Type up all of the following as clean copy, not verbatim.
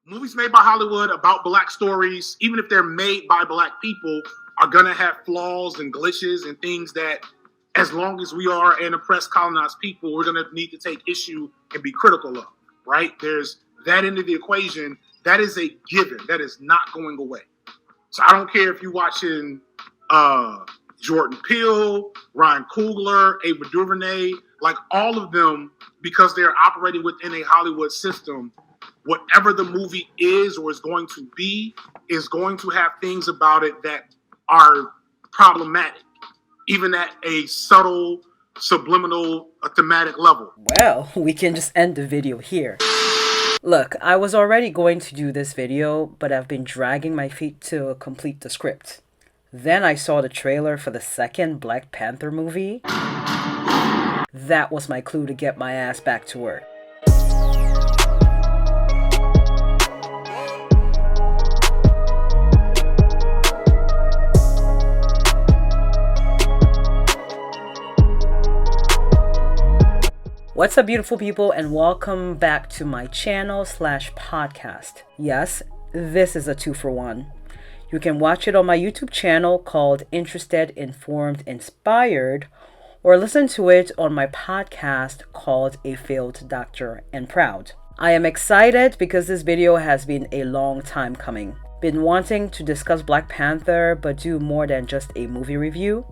movies made by Hollywood about black stories, even if they're made by black people, are going to have flaws and glitches and things that, as long as we are an oppressed, colonized people, we're going to need to take issue and be critical of, right? There's that end of the equation. That is a given. That is not going away. So I don't care if you're watching Jordan Peele, Ryan Coogler, Ava DuVernay, like all of them, because they're operating within a Hollywood system, whatever the movie is or is going to be is going to have things about it that are problematic, even at a subtle, subliminal, thematic level. Well, we can just end the video here. Look, I was already going to do this video, but I've been dragging my feet to complete the script. Then I saw the trailer for the second Black Panther movie. That was my clue to get my ass back to work. What's up, beautiful people, and welcome back to my channel/podcast. Yes, this is a 2-for-1. You can watch it on my YouTube channel called Interested, Informed, Inspired, or listen to it on my podcast called A Failed Doctor and Proud. I am excited because this video has been a long time coming. Been wanting to discuss Black Panther but do more than just a movie review.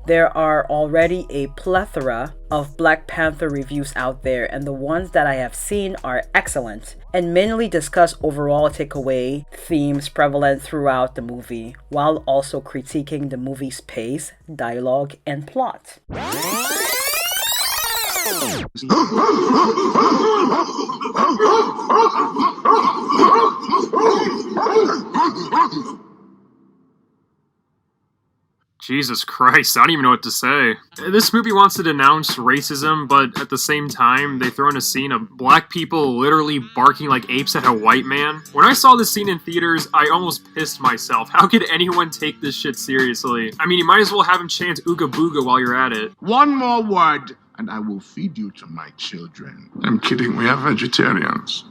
There are already a plethora of Black Panther reviews out there, and the ones that I have seen are excellent and mainly discuss overall takeaway themes prevalent throughout the movie, while also critiquing the movie's pace, dialogue, and plot. Jesus Christ, I don't even know what to say. This movie wants to denounce racism, but at the same time, they throw in a scene of black people literally barking like apes at a white man. When I saw this scene in theaters, I almost pissed myself. How could anyone take this shit seriously? I mean, you might as well have him chant Ooga Booga while you're at it. One more word, and I will feed you to my children. I'm kidding, we are vegetarians.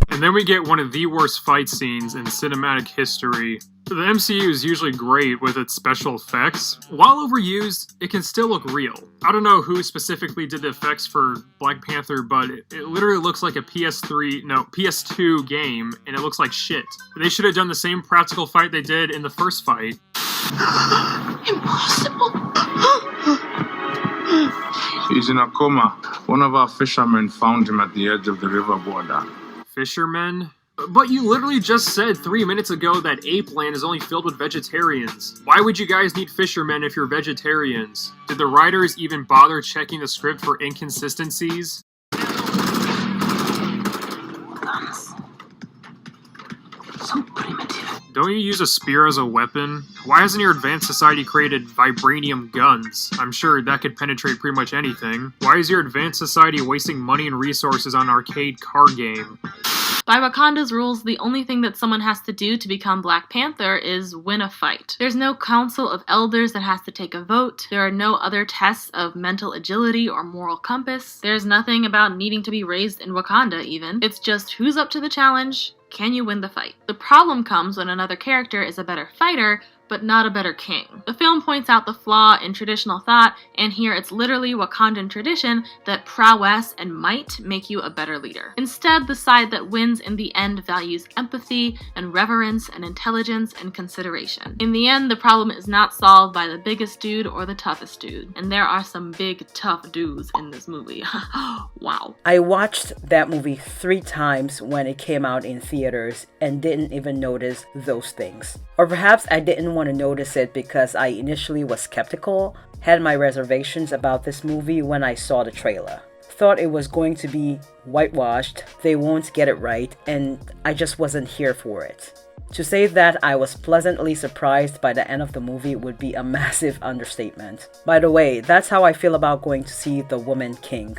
And then we get one of the worst fight scenes in cinematic history. The MCU is usually great with its special effects. While overused, it can still look real. I don't know who specifically did the effects for Black Panther, but it literally looks like a PS2 game, and it looks like shit. They should have done the same practical fight they did in the first fight. Impossible. He's in a coma. One of our fishermen found him at the edge of the river border. Fishermen? But you literally just said 3 minutes ago that Ape Land is only filled with vegetarians. Why would you guys need fishermen if you're vegetarians? Did the writers even bother checking the script for inconsistencies? So primitive. Don't you use a spear as a weapon? Why hasn't your advanced society created vibranium guns? I'm sure that could penetrate pretty much anything. Why is your advanced society wasting money and resources on an arcade card game? By Wakanda's rules, the only thing that someone has to do to become Black Panther is win a fight. There's no council of elders that has to take a vote. There are no other tests of mental agility or moral compass. There's nothing about needing to be raised in Wakanda even. It's just who's up to the challenge, can you win the fight? The problem comes when another character is a better fighter, but not a better king. The film points out the flaw in traditional thought, and here it's literally Wakandan tradition that prowess and might make you a better leader. Instead, the side that wins in the end values empathy and reverence and intelligence and consideration. In the end, the problem is not solved by the biggest dude or the toughest dude, and there are some big tough dudes in this movie. Wow. I watched that movie 3 times when it came out in theaters and didn't even notice those things. Or perhaps I didn't want to notice it because I initially was skeptical, had my reservations about this movie when I saw the trailer. Thought it was going to be whitewashed, they won't get it right, and I just wasn't here for it. To say that I was pleasantly surprised by the end of the movie would be a massive understatement. By the way, that's how I feel about going to see The Woman King.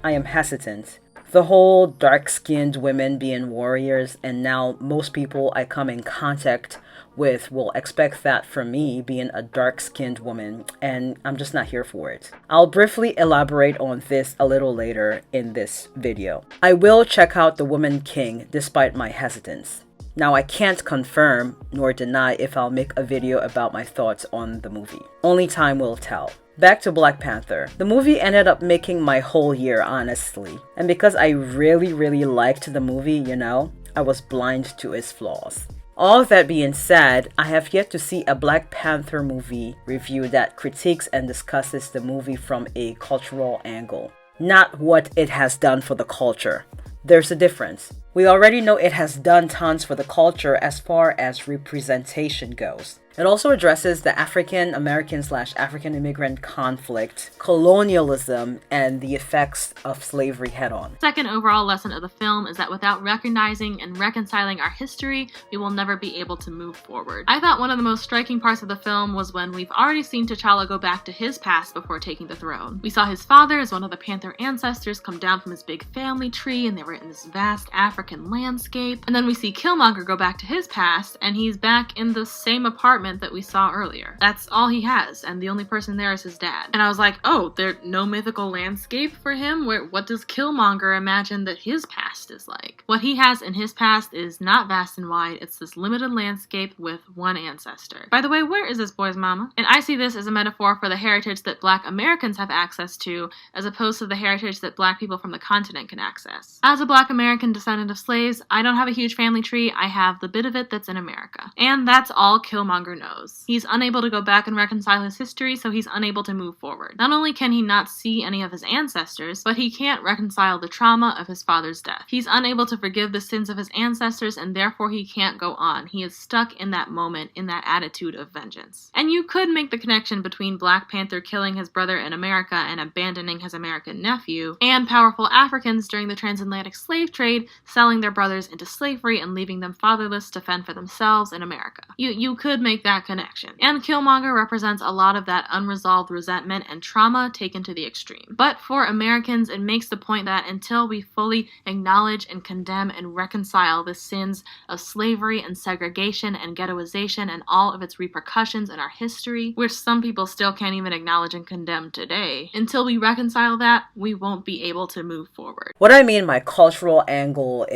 I am hesitant. The whole dark-skinned women being warriors, and now most people I come in contact with will expect that from me being a dark-skinned woman, and I'm just not here for it. I'll briefly elaborate on this a little later in this video. I will check out The Woman King despite my hesitance. Now, I can't confirm nor deny if I'll make a video about my thoughts on the movie. Only time will tell. Back to Black Panther. The movie ended up making my whole year, honestly. And because I really liked the movie, I was blind to its flaws. All that being said, I have yet to see a Black Panther movie review that critiques and discusses the movie from a cultural angle. Not what it has done for the culture. There's a difference. We already know it has done tons for the culture as far as representation goes. It also addresses the African American / African immigrant conflict, colonialism, and the effects of slavery head on. Second overall lesson of the film is that without recognizing and reconciling our history, we will never be able to move forward. I thought one of the most striking parts of the film was when we've already seen T'Challa go back to his past before taking the throne. We saw his father as one of the Panther ancestors come down from his big family tree, and they were in this vast African landscape. And then we see Killmonger go back to his past, and he's back in the same apartment that we saw earlier. That's all he has, and the only person there is his dad. And I was like, oh, there's no mythical landscape for him? What does Killmonger imagine that his past is like? What he has in his past is not vast and wide. It's this limited landscape with one ancestor. By the way, where is this boy's mama? And I see this as a metaphor for the heritage that Black Americans have access to, as opposed to the heritage that Black people from the continent can access. As a Black American descendant of slaves, I don't have a huge family tree. I have the bit of it that's in America. And that's all Killmonger knows. He's unable to go back and reconcile his history, so he's unable to move forward. Not only can he not see any of his ancestors, but he can't reconcile the trauma of his father's death. He's unable to forgive the sins of his ancestors, and therefore he can't go on. He is stuck in that moment, in that attitude of vengeance. And you could make the connection between Black Panther killing his brother in America and abandoning his American nephew, and powerful Africans during the transatlantic slave trade selling their brothers into slavery and leaving them fatherless to fend for themselves in America. You could make that connection. And Killmonger represents a lot of that unresolved resentment and trauma taken to the extreme. But for Americans, it makes the point that until we fully acknowledge and condemn and reconcile the sins of slavery and segregation and ghettoization and all of its repercussions in our history, which some people still can't even acknowledge and condemn today, until we reconcile that, we won't be able to move forward. What I mean by cultural angle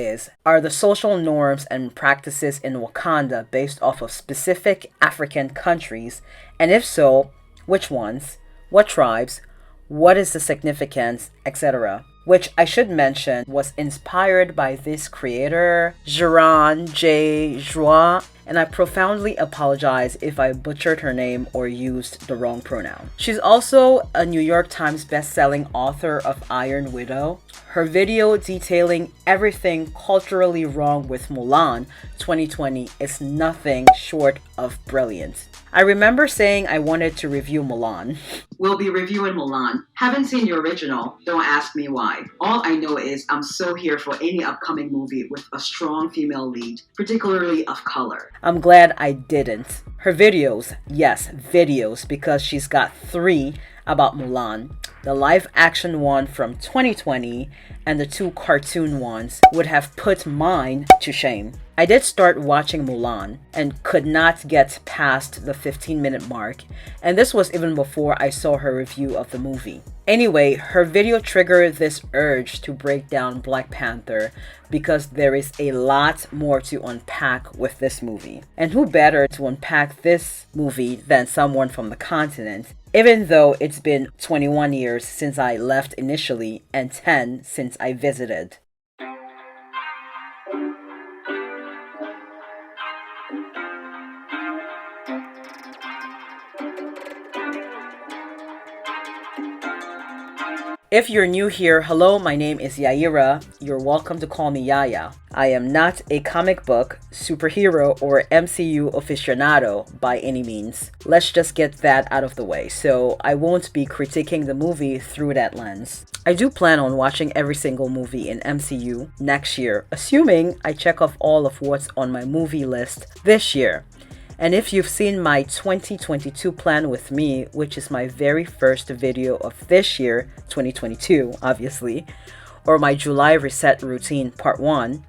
are the social norms and practices in Wakanda based off of specific African countries, and if so, which ones, what tribes, what is the significance, etc. Which I should mention was inspired by this creator, Jiran J. Joie, and I profoundly apologize if I butchered her name or used the wrong pronoun. She's also a New York Times best-selling author of Iron Widow. Her video detailing everything culturally wrong with MULAN 2020 is nothing short of brilliant. I remember saying I wanted to review MULAN. We'll be reviewing MULAN. Haven't seen the original, don't ask me why. All I know is I'm so here for any upcoming movie with a strong female lead, particularly of color. I'm glad I didn't. Her videos, yes, videos, because she's got 3 about MULAN. The live action one from 2020 and the 2 cartoon ones would have put mine to shame. I did start watching MULAN and could not get past the 15-minute mark, and this was even before I saw her review of the movie. Anyway, her video triggered this urge to break down Black Panther because there is a lot more to unpack with this movie. And who better to unpack this movie than someone from the continent, even though it's been 21 years since I left initially and 10 since I visited. If you're new here, hello, my name is Yaira. You're welcome to call me Yaya. I am not a comic book, superhero, or MCU aficionado by any means. Let's just get that out of the way, so I won't be critiquing the movie through that lens. I do plan on watching every single movie in MCU next year, assuming I check off all of what's on my movie list this year. And if you've seen my 2022 plan with me, which is my very first video of this year, 2022, obviously, or my July reset routine part 1,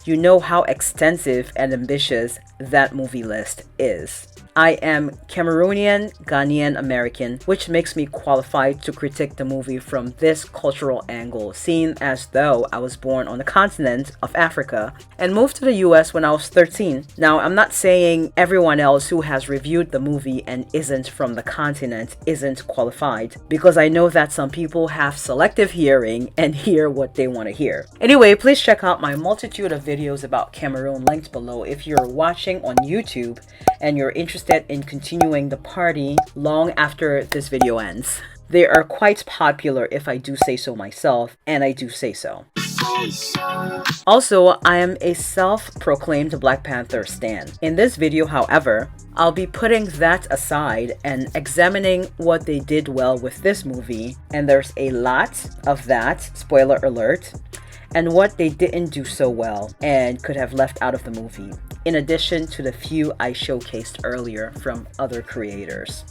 you know how extensive and ambitious that movie list is. I am Cameroonian, Ghanaian American, which makes me qualified to critique the movie from this cultural angle, seeing as though I was born on the continent of Africa and moved to the US when I was 13. Now, I'm not saying everyone else who has reviewed the movie and isn't from the continent isn't qualified, because I know that some people have selective hearing and hear what they want to hear. Anyway, please check out my multitude of videos about Cameroon linked below if you're watching on YouTube and you're interested in continuing the party long after this video ends. They are quite popular if I do say so myself, and I do say so. Also, I am a self-proclaimed Black Panther stan. In this video, however, I'll be putting that aside and examining what they did well with this movie, and there's a lot of that, spoiler alert, and what they didn't do so well and could have left out of the movie, in addition to the few I showcased earlier from other creators.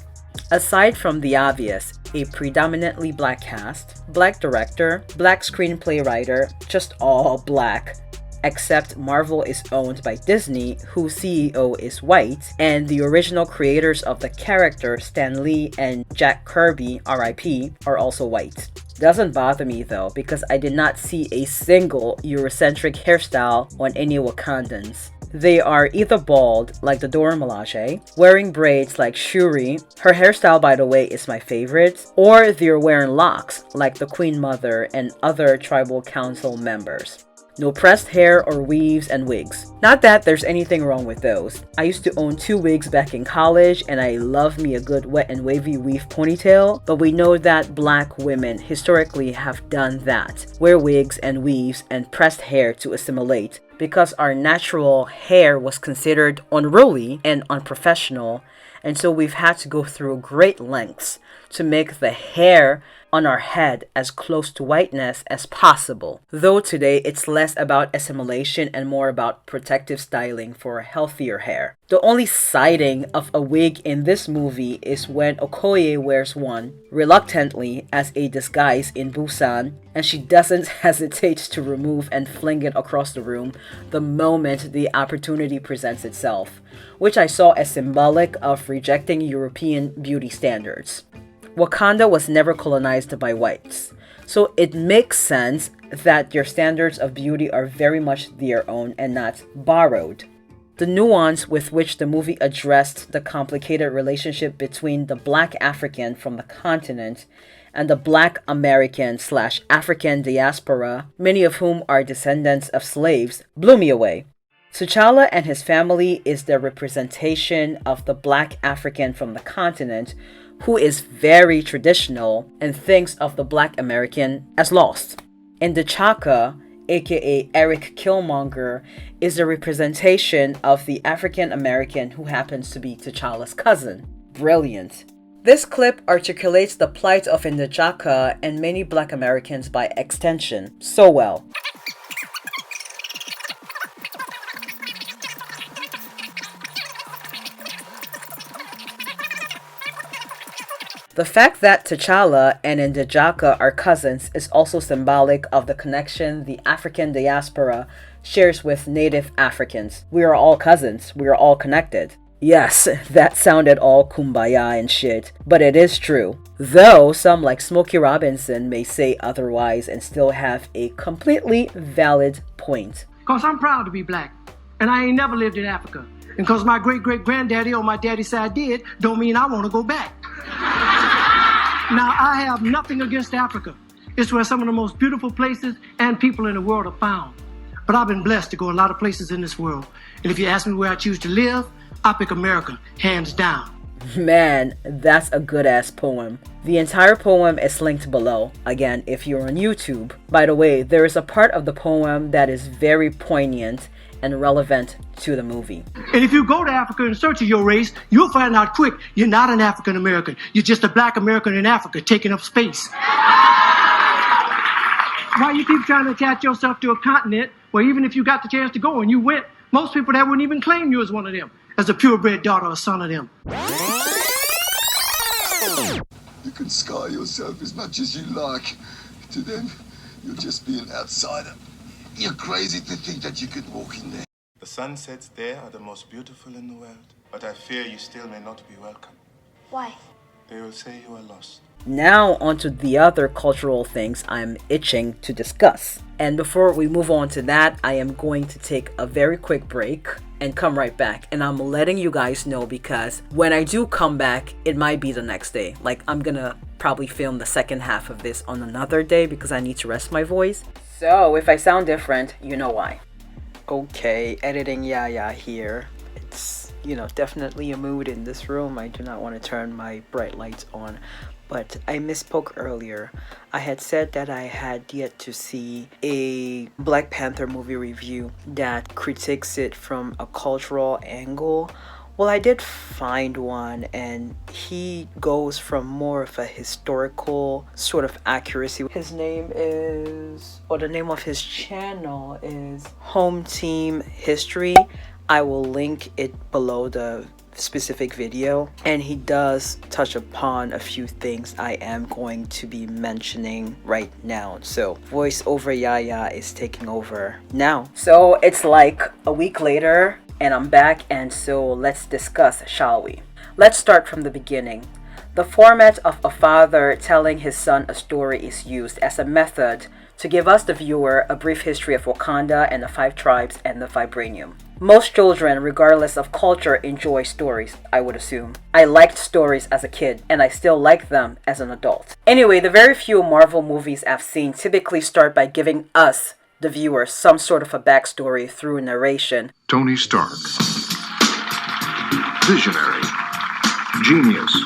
Aside from the obvious, a predominantly Black cast, Black director, Black screenplay writer, just all Black, except Marvel is owned by Disney, whose CEO is white, and the original creators of the character, Stan Lee and Jack Kirby, RIP, are also white. Doesn't bother me though, because I did not see a single Eurocentric hairstyle on any Wakandans. They are either bald, like the Dora Milaje, wearing braids like Shuri, her hairstyle by the way is my favorite, or they're wearing locks, like the Queen Mother and other tribal council members. No pressed hair or weaves and wigs. Not that there's anything wrong with those. I used to own 2 wigs back in college and I love me a good wet and wavy weave ponytail, but we know that Black women historically have done that. Wear wigs and weaves and pressed hair to assimilate, because our natural hair was considered unruly and unprofessional, and so we've had to go through great lengths to make the hair on our head as close to whiteness as possible. Though today it's less about assimilation and more about protective styling for healthier hair. The only sighting of a wig in this movie is when Okoye wears one, reluctantly, as a disguise in Busan, and she doesn't hesitate to remove and fling it across the room the moment the opportunity presents itself, which I saw as symbolic of rejecting European beauty standards. Wakanda was never colonized by whites, so it makes sense that their standards of beauty are very much their own and not borrowed. The nuance with which the movie addressed the complicated relationship between the Black African from the continent and the Black American/African diaspora, many of whom are descendants of slaves, blew me away. T'Challa and his family is the representation of the Black African from the continent, who is very traditional and thinks of the Black American as lost. And T'Chaka, aka Eric Killmonger, is a representation of the African American who happens to be T'Challa's cousin. Brilliant. This clip articulates the plight of T'Chaka and many Black Americans by extension so well. The fact that T'Challa and N'Jaka are cousins is also symbolic of the connection the African diaspora shares with native Africans. We are all cousins. We are all connected. Yes, that sounded all kumbaya and shit, but it is true. Though some like Smokey Robinson may say otherwise and still have a completely valid point. Cause I'm proud to be Black, and I ain't never lived in Africa. And cause my great-great-granddaddy on my daddy's side did, don't mean I want to go back. Now, I have nothing against Africa. It's where some of the most beautiful places and people in the world are found. But I've been blessed to go a lot of places in this world. And if you ask me where I choose to live, I pick America, hands down. Man, that's a good-ass poem. The entire poem is linked below, again, if you're on YouTube. By the way, there is a part of the poem that is very poignant and relevant to the movie. And if you go to Africa in search of your race, you'll find out quick you're not an African American. You're just a Black American in Africa taking up space. Why you keep trying to attach yourself to a continent where even if you got the chance to go and you went, most people that wouldn't even claim you as one of them, as a purebred daughter or son of them. You can scar yourself as much as you like. To them, you're just be an outsider. You're crazy to think that you could walk in there. The sunsets there are the most beautiful in the world, but I fear you still may not be welcome. Why? They will say you are lost. Now onto the other cultural things I'm itching to discuss. And before we move on to that, I am going to take a very quick break and come right back. And I'm letting you guys know because when I do come back, it might be the next day. Like I'm gonna probably film the second half of this on another day because I need to rest my voice. So if I sound different, you know why. Okay, editing Yaya here. It's, definitely a mood in this room. I do not want to turn my bright lights on. But I misspoke earlier. I had said that I had yet to see a Black Panther movie review that critiques it from a cultural angle. Well, I did find one, and he goes from more of a historical sort of accuracy. His name is, or the name of his channel is Home Team History. I will link it below the specific video, and he does touch upon a few things I am going to be mentioning right now. So voiceover Yaya is taking over now. So it's like a week later and I'm back, and so let's discuss, shall we? Let's start from the beginning. The format of a father telling his son a story is used as a method to give us, the viewer, a brief history of Wakanda and the 5 tribes and the vibranium. Most children, regardless of culture, enjoy stories, I would assume. I liked stories as a kid, and I still like them as an adult. Anyway, the very few Marvel movies I've seen typically start by giving us, the viewer, some sort of a backstory through narration. Tony Stark. Visionary. Genius.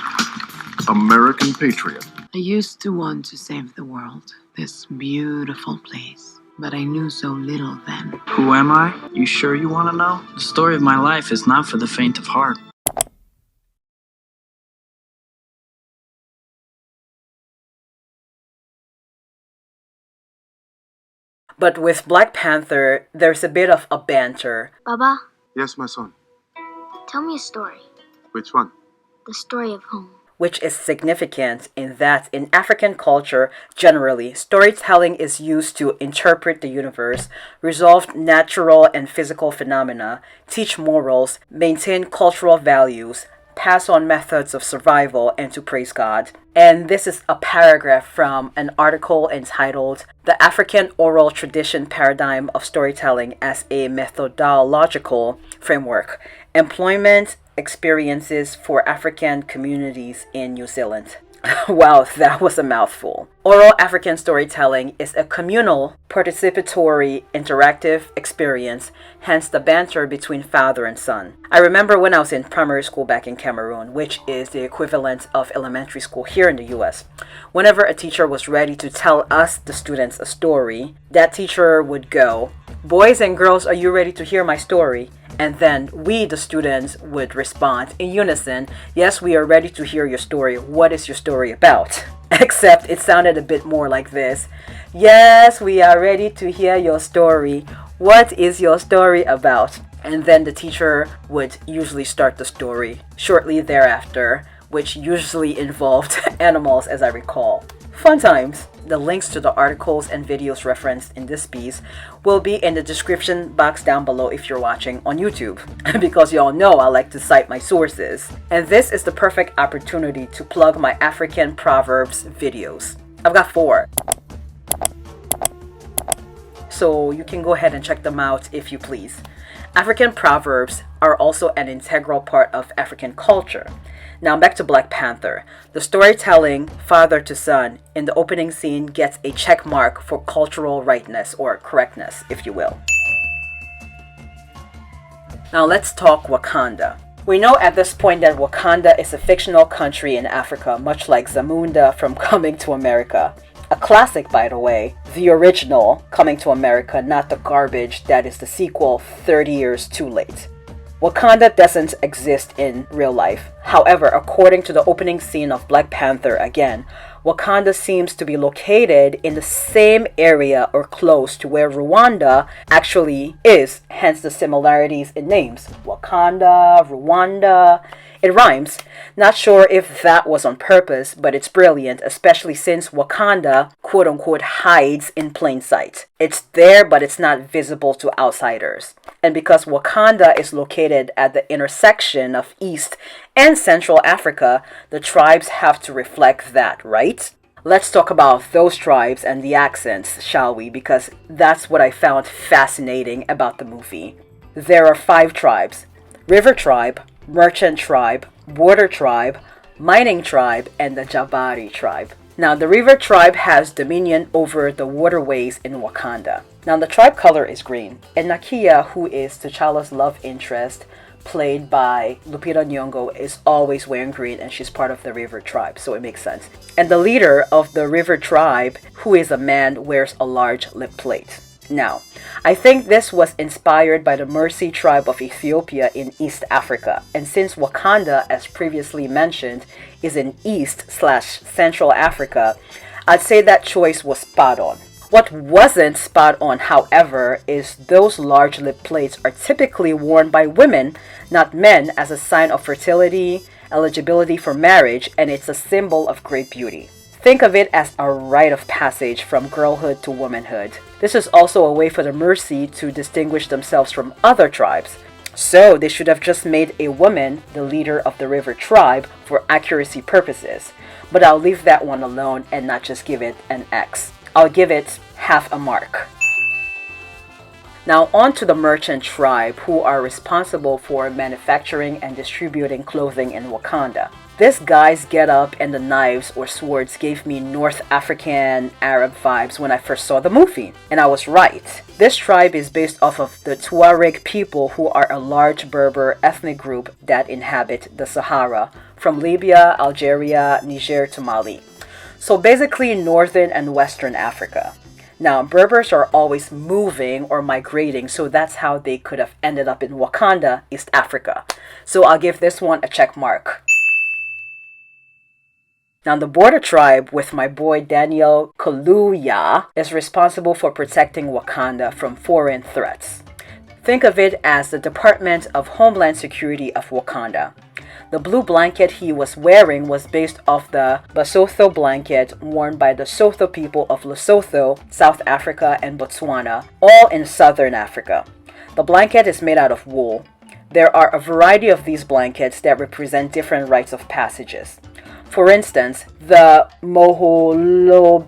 American patriot. I used to want to save the world, this beautiful place, but I knew so little then. Who am I? You sure you want to know? The story of my life is not for the faint of heart. But with Black Panther, there's a bit of a banter. Baba, Yes, my son. tell me a story. Which one? The story of home. Which is significant in that in African culture, generally, storytelling is used to interpret the universe, resolve natural and physical phenomena, teach morals, maintain cultural values, pass on methods of survival, and to praise God. And this is a paragraph from an article entitled The African Oral Tradition Paradigm of Storytelling as a Methodological Framework, Employment Experiences for African Communities in New Zealand. Wow, that was a mouthful. Oral African storytelling is a communal, participatory, interactive experience, hence the banter between father and son. I remember when I was in primary school back in Cameroon, which is the equivalent of elementary school here in the US. Whenever a teacher was ready to tell us, the students, a story, that teacher would go, "Boys and girls, are you ready to hear my story?" And then we, the students, would respond in unison, "Yes, we are ready to hear your story. What is your story about?" Except it sounded a bit more like this. "Yes, we are ready to hear your story. What is your story about?" And then the teacher would usually start the story shortly thereafter, which usually involved animals, as I recall. Fun times. The links to the articles and videos referenced in this piece will be in the description box down below if you're watching on YouTube, because y'all know I like to cite my sources. And this is the perfect opportunity to plug my African Proverbs videos. I've got 4. So you can go ahead and check them out if you please. African proverbs are also an integral part of African culture. Now back to Black Panther. The storytelling, father to son, in the opening scene gets a check mark for cultural rightness or correctness, if you will. Now let's talk Wakanda. We know at this point that Wakanda is a fictional country in Africa, much like Zamunda from Coming to America. A classic, by the way, the original Coming to America, not the garbage that is the sequel 30 years too late. Wakanda doesn't exist in real life. However, according to the opening scene of Black Panther again, Wakanda seems to be located in the same area or close to where Rwanda actually is, hence the similarities in names. Wakanda, Rwanda. It rhymes. Not sure if that was on purpose, but it's brilliant, especially since Wakanda, quote unquote, hides in plain sight. It's there, but it's not visible to outsiders. And because Wakanda is located at the intersection of East and Central Africa, the tribes have to reflect that, right? Let's talk about those tribes and the accents, shall we? Because that's what I found fascinating about the movie. There are 5 tribes: River Tribe, Merchant Tribe, Border Tribe, Mining Tribe, and the Jabari Tribe. Now, the River Tribe has dominion over the waterways in Wakanda. Now, the tribe color is green, and Nakia, who is T'Challa's love interest, played by Lupita Nyong'o, is always wearing green, and she's part of the River Tribe, so it makes sense. And the leader of the River Tribe, who is a man, wears a large lip plate. Now, I think this was inspired by the Mercy tribe of Ethiopia in East Africa, and since Wakanda, as previously mentioned, is in East/Central Africa, I'd say that choice was spot on. What wasn't spot on, however, is those large lip plates are typically worn by women, not men, as a sign of fertility, eligibility for marriage, and it's a symbol of great beauty. Think of it as a rite of passage from girlhood to womanhood. This is also a way for the Mercy to distinguish themselves from other tribes. So they should have just made a woman the leader of the River Tribe for accuracy purposes. But I'll leave that one alone and not just give it an X. I'll give it half a mark. Now on to the Merchant Tribe, who are responsible for manufacturing and distributing clothing in Wakanda. This guy's getup and the knives or swords gave me North African Arab vibes when I first saw the movie. And I was right. This tribe is based off of the Tuareg people, who are a large Berber ethnic group that inhabit the Sahara, from Libya, Algeria, Niger to Mali. So basically Northern and Western Africa. Now, Berbers are always moving or migrating, so that's how they could have ended up in Wakanda, East Africa. So I'll give this one a check mark. Now, the Border Tribe, with my boy Daniel Kaluuya, is responsible for protecting Wakanda from foreign threats. Think of it as the Department of Homeland Security of Wakanda. The blue blanket he was wearing was based off the Basotho blanket worn by the Sotho people of Lesotho, South Africa, and Botswana, all in Southern Africa. The blanket is made out of wool. There are a variety of these blankets that represent different rites of passages. For instance, the Moholobela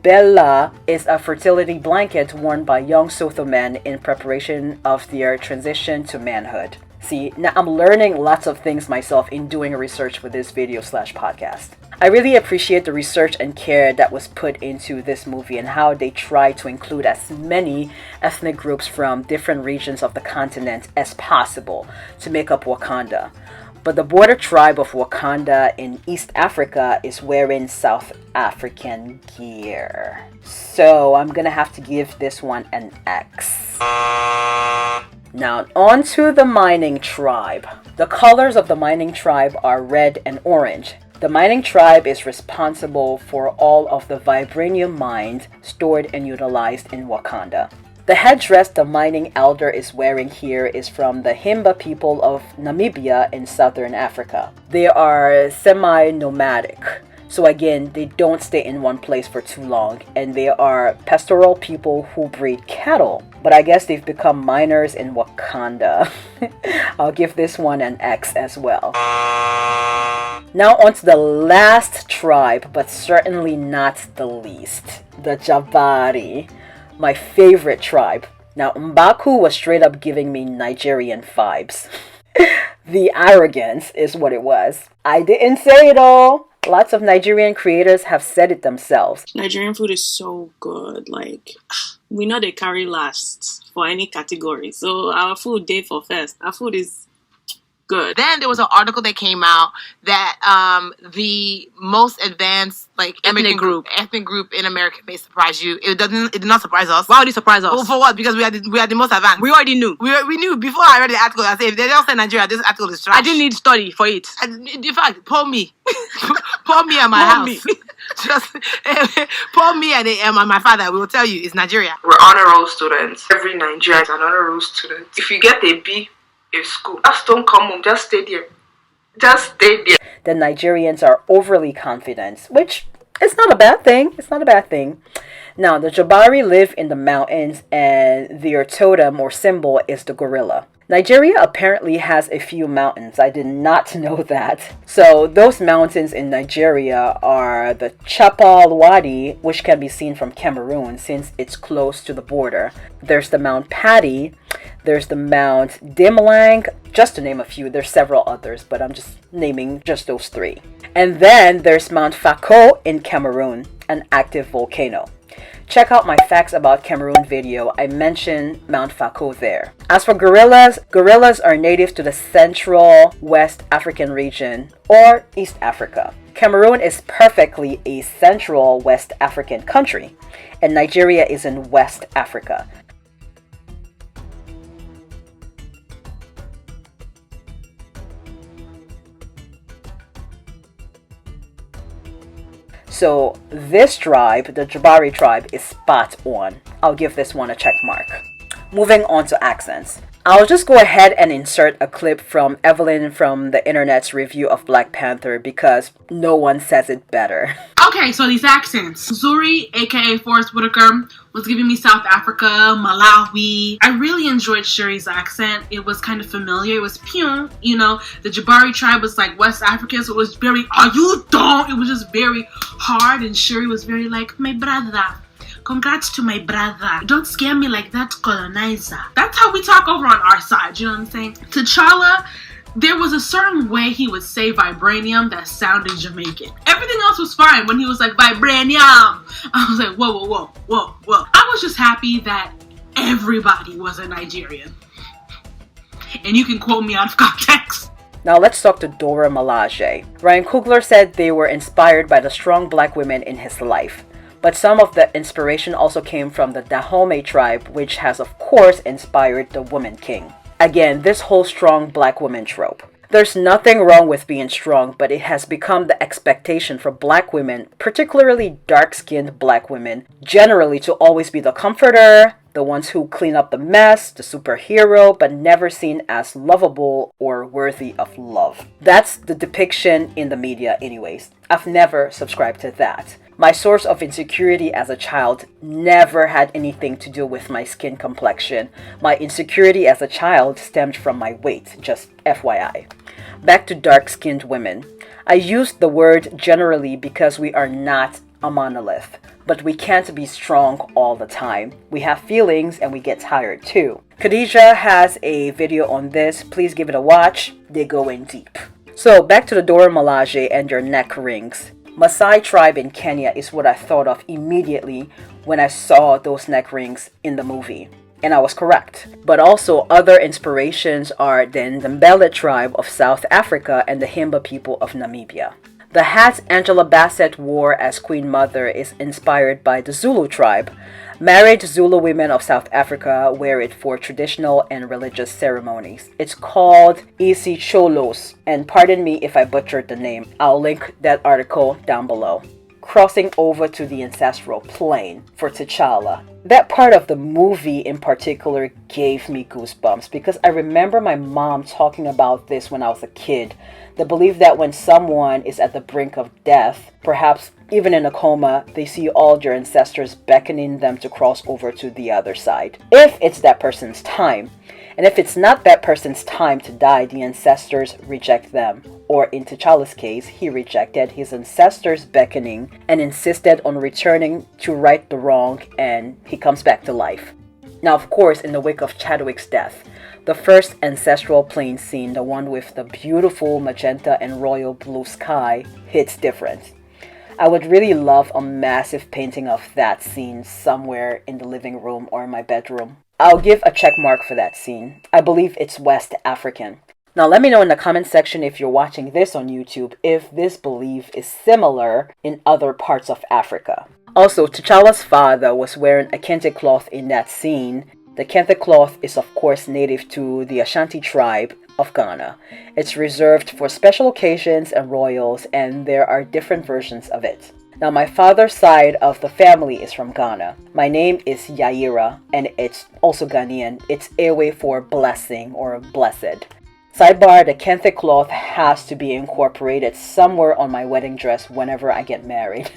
is a fertility blanket worn by young Sotho men in preparation of their transition to manhood. See, now I'm learning lots of things myself in doing research for this video/podcast. I really appreciate the research and care that was put into this movie and how they try to include as many ethnic groups from different regions of the continent as possible to make up Wakanda. But the Border Tribe of Wakanda in East Africa is wearing South African gear. So I'm gonna have to give this one an X. Now on to the Mining Tribe. The colors of the Mining Tribe are red and orange. The Mining Tribe is responsible for all of the vibranium mined, stored, and utilized in Wakanda. The headdress the mining elder is wearing here is from the Himba people of Namibia in southern Africa. They are semi-nomadic. So again, they don't stay in one place for too long, and they are pastoral people who breed cattle. But I guess they've become miners in Wakanda. I'll give this one an X as well. Now on to the last tribe, but certainly not the least. The Jabari. My favorite tribe. Now, Mbaku was straight up giving me Nigerian vibes. The arrogance is what it was. I didn't say it all. Lots of Nigerian creators have said it themselves. Nigerian food is so good. Like, we know they carry last for any category. So our food day for first. Our food is good. Then there was an article that came out that the most advanced ethnic group in America may surprise you. It did not surprise us. Why would it surprise us? Well, for what? Because we are the most advanced. We already knew. We knew before I read the article. I said if they don't say Nigeria, this article is trash. I didn't need study for it. In fact, pour me at my house. Just pour me and my father. We will tell you it's Nigeria. We're honor roll students. Every Nigerian is an honor roll student. If you get a B in school, just don't come home. Just stay there. Just stay there. The Nigerians are overly confident, which is not a bad thing. It's not a bad thing. Now, the Jabari live in the mountains and their totem or symbol is the gorilla. Nigeria apparently has a few mountains. I did not know that. So those mountains in Nigeria are the Chapal Wadi, which can be seen from Cameroon since it's close to the border. There's the Mount Patti. There's the Mount Dimlang, just to name a few. There's several others, but I'm just naming just those three. And then there's Mount Fako in Cameroon, an active volcano. Check out my facts about Cameroon video. I mentioned Mount Fako there. As for gorillas, gorillas are native to the Central West African region or East Africa. Cameroon is perfectly a Central West African country, and Nigeria is in West Africa. So this tribe, the Jabari tribe, is spot on. I'll give this one a check mark. Moving on to accents. I'll just go ahead and insert a clip from Evelyn from the internet's review of Black Panther because no one says it better. Okay, so these accents. Zuri, aka Forrest Whitaker, was giving me South Africa, Malawi. I really enjoyed Shuri's accent. It was kind of familiar. It was pew, you know. The Jabari tribe was like West African, so it was very, are you dumb? It was just very hard, and Shuri was very like, my brother. Congrats to my brother. Don't scare me like that, colonizer. That's how we talk over on our side, you know what I'm saying? T'Challa, there was a certain way he would say vibranium that sounded Jamaican. Everything else was fine when he was like, vibranium. I was like, whoa, whoa, whoa, whoa, whoa. I was just happy that everybody was a Nigerian. And you can quote me out of context. Now let's talk to Dora Milaje. Ryan Coogler said they were inspired by the strong black women in his life. But some of the inspiration also came from the Dahomey tribe, which has of course inspired the Woman King. Again, this whole strong black woman trope. There's nothing wrong with being strong, but it has become the expectation for black women, particularly dark-skinned black women, generally to always be the comforter, the ones who clean up the mess, the superhero, but never seen as lovable or worthy of love. That's the depiction in the media anyways. I've never subscribed to that. My source of insecurity as a child never had anything to do with my skin complexion. My insecurity as a child stemmed from my weight, just FYI. Back to dark-skinned women. I used the word generally because we are not a monolith, but we can't be strong all the time. We have feelings and we get tired too. Khadija has a video on this. Please give it a watch. They go in deep. So back to the Dora Milaje and your neck rings. Maasai tribe in Kenya is what I thought of immediately when I saw those neck rings in the movie. And I was correct. But also other inspirations are the Ndebele tribe of South Africa and the Himba people of Namibia. The hat Angela Bassett wore as Queen Mother is inspired by the Zulu tribe. Married Zulu women of South Africa wear it for traditional and religious ceremonies. It's called isicholos, and pardon me if I butchered the name. I'll link that article down below. Crossing over to the ancestral plane for T'Challa. That part of the movie in particular gave me goosebumps because I remember my mom talking about this when I was a kid. The belief that when someone is at the brink of death, perhaps even in a coma, they see all their ancestors beckoning them to cross over to the other side. If it's that person's time. And if it's not that person's time to die, the ancestors reject them. Or in T'Challa's case, he rejected his ancestors' beckoning and insisted on returning to right the wrong, and he comes back to life. Now, of course, in the wake of Chadwick's death, the first ancestral plane scene, the one with the beautiful magenta and royal blue sky, hits different. I would really love a massive painting of that scene somewhere in the living room or in my bedroom. I'll give a check mark for that scene. I believe it's West African. Now let me know in the comment section if you're watching this on YouTube if this belief is similar in other parts of Africa. Also, T'Challa's father was wearing a Kente cloth in that scene. The Kente cloth is of course native to the Asante tribe of Ghana. It's reserved for special occasions and royals, and there are different versions of it. Now, my father's side of the family is from Ghana. My name is Yaira, and it's also Ghanaian. It's Ewe for blessing or blessed. Sidebar, the Kente cloth has to be incorporated somewhere on my wedding dress whenever I get married.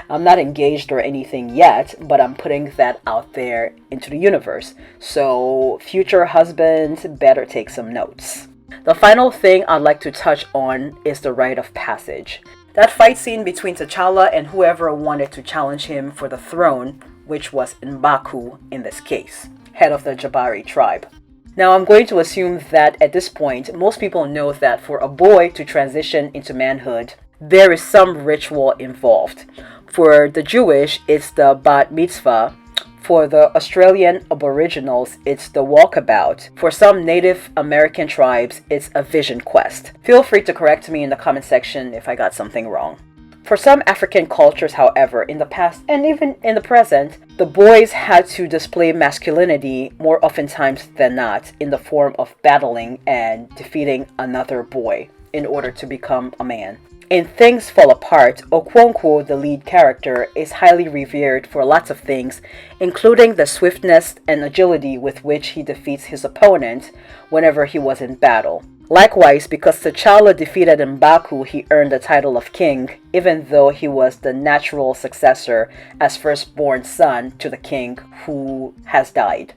I'm not engaged or anything yet, but I'm putting that out there into the universe. So future husbands better take some notes. The final thing I'd like to touch on is the rite of passage. That fight scene between T'Challa and whoever wanted to challenge him for the throne, which was M'Baku in this case, head of the Jabari tribe. Now, I'm going to assume that at this point, most people know that for a boy to transition into manhood, there is some ritual involved. For the Jewish, it's the Bat Mitzvah. For the Australian Aboriginals, it's the walkabout. For some Native American tribes, it's a vision quest. Feel free to correct me in the comment section if I got something wrong. For some African cultures, however, in the past and even in the present, the boys had to display masculinity more oftentimes than not in the form of battling and defeating another boy in order to become a man. In Things Fall Apart, Okonkwo, the lead character, is highly revered for lots of things, including the swiftness and agility with which he defeats his opponent whenever he was in battle. Likewise, because T'Challa defeated M'Baku, he earned the title of king, even though he was the natural successor as firstborn son to the king who has died.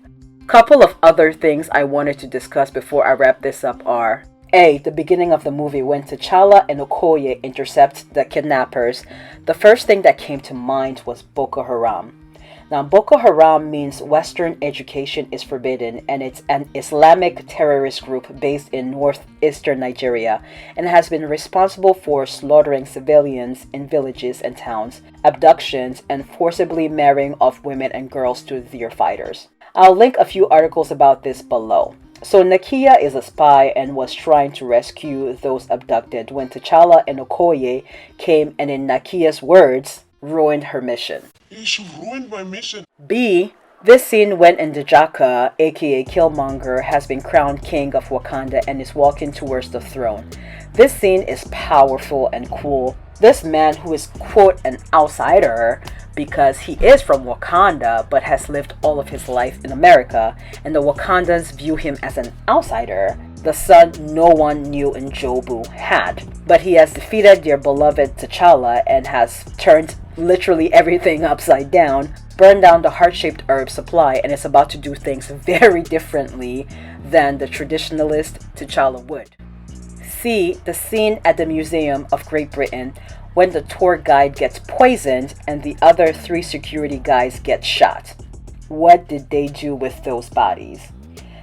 Couple of other things I wanted to discuss before I wrap this up are: A. The beginning of the movie when T'Challa and Okoye intercept the kidnappers. The first thing that came to mind was Boko Haram. Now, Boko Haram means Western education is forbidden, and it's an Islamic terrorist group based in northeastern Nigeria and has been responsible for slaughtering civilians in villages and towns, abductions, and forcibly marrying of women and girls to their fighters. I'll link a few articles about this below. So Nakia is a spy and was trying to rescue those abducted when T'Challa and Okoye came and, in Nakia's words, ruined her mission. She ruined my mission. B. This scene when Ndjaka, aka Killmonger, has been crowned king of Wakanda and is walking towards the throne. This scene is powerful and cool. This man, who is quote an outsider because he is from Wakanda but has lived all of his life in America, and the Wakandans view him as an outsider, the son no one knew Njobu had. But he has defeated their beloved T'Challa and has turned literally everything upside down, burned down the heart-shaped herb supply, and is about to do things very differently than the traditionalist T'Challa would. C. The scene at the Museum of Great Britain when the tour guide gets poisoned and the other 3 security guys get shot. What did they do with those bodies?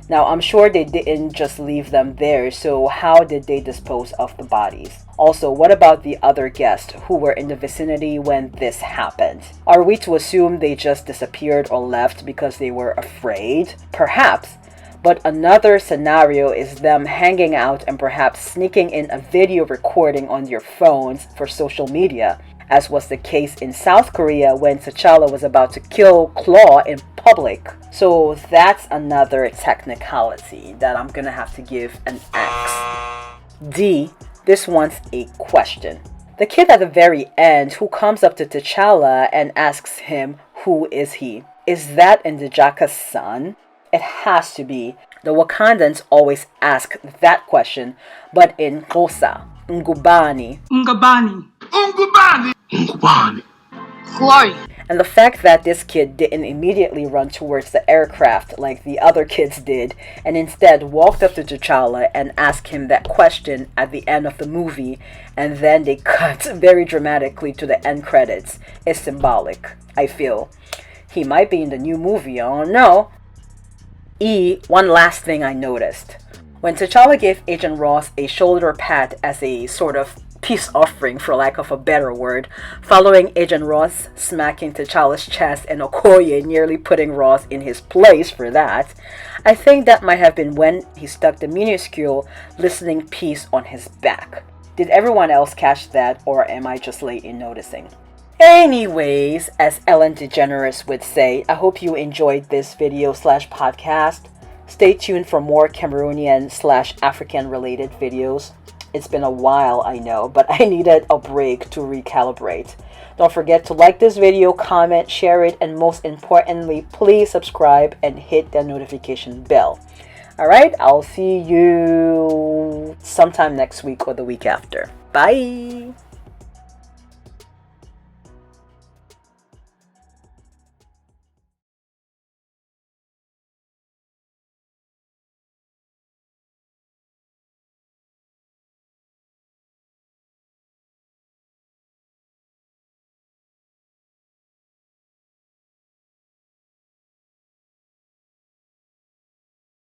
Now, I'm sure they didn't just leave them there, so how did they dispose of the bodies? Also, what about the other guests who were in the vicinity when this happened? Are we to assume they just disappeared or left because they were afraid? Perhaps. But another scenario is them hanging out and perhaps sneaking in a video recording on their phones for social media, as was the case in South Korea when T'Challa was about to kill Claw in public. So that's another technicality that I'm gonna have to give an X. D. This one's a question. The kid at the very end who comes up to T'Challa and asks him, who is he? Is that Ndjaka's son? It has to be. The Wakandans always ask that question, but in Xhosa, Ngubani. Who are you? And the fact that this kid didn't immediately run towards the aircraft like the other kids did, and instead walked up to T'Challa and asked him that question at the end of the movie, and then they cut very dramatically to the end credits, is symbolic, I feel. He might be in the new movie, I don't know. E. One last thing I noticed. When T'Challa gave Agent Ross a shoulder pat as a sort of peace offering, for lack of a better word, following Agent Ross smacking T'Challa's chest and Okoye nearly putting Ross in his place for that, I think that might have been when he stuck the minuscule listening piece on his back. Did everyone else catch that, or am I just late in noticing? Anyways, as Ellen DeGeneres would say, I hope you enjoyed this video/podcast. Stay tuned for more Cameroonian/African related videos. It's been a while, I know, but I needed a break to recalibrate. Don't forget to like this video, comment, share it, and most importantly, please subscribe and hit the notification bell. Alright, I'll see you sometime next week or the week after. Bye!